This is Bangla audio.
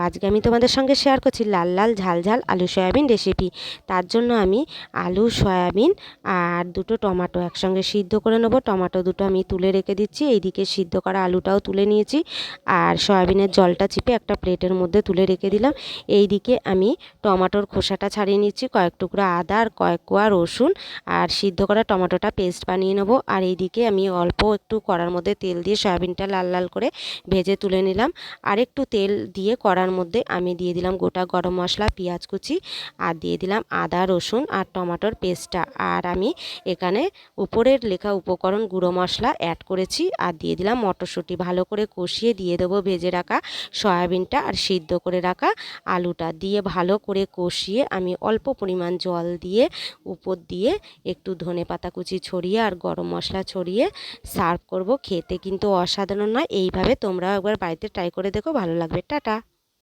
আজকে আমি তোমাদের সঙ্গে শেয়ার করছি লাল লাল ঝাল ঝাল আলু সয়াবিন রেসিপি। তার জন্য আমি আলু সয়াবিন আর দুটো টমেটো একসঙ্গে সিদ্ধ করে নেবো। টমেটো দুটো আমি তুলে রেখে দিচ্ছি, এইদিকে সিদ্ধ করা আলুটাও তুলে নিয়েছি আর সয়াবিনের জলটা চিপে একটা প্লেটের মধ্যে তুলে রেখে দিলাম। এইদিকে আমি টমেটোর খোসাটা ছাড়িয়ে নিচ্ছি, কয়েক টুকরো আদা আর কয়েক কোয়া রসুন আর সিদ্ধ করা টমেটোটা পেস্ট বানিয়ে নেবো। আর এইদিকে আমি অল্প একটু কড়ার মধ্যে তেল দিয়ে সয়াবিনটা লাল লাল করে ভেজে তুলে নিলাম। আর একটু তেল দিয়ে কড়ার মধ্যে আমি দিয়ে দিলাম গোটা গরম মশলা, পেঁয়াজ কুচি আর দিয়ে দিলাম আদা রসুন আর টমেটোর পেস্টটা। আর আমি এখানে উপরের লেখা উপকরণ গুঁড়ো মশলা অ্যাড করেছি আর দিয়ে দিলাম মটরশুঁটি। ভালো করে কষিয়ে দিয়ে দেবো ভেজে রাখা সয়াবিনটা আর সিদ্ধ করে রাখা আলুটা দিয়ে ভালো করে কষিয়ে আমি অল্প পরিমাণ জল দিয়ে উপর দিয়ে একটু ধনেপাতা কুচি ছড়িয়ে আর গরম মশলা ছড়িয়ে সার্ভ করব। খেতে কিন্তু অসাধারণ নয়, এইভাবে তোমরা একবার বাড়িতে ট্রাই করে দেখো, ভালো লাগবে। টাটা।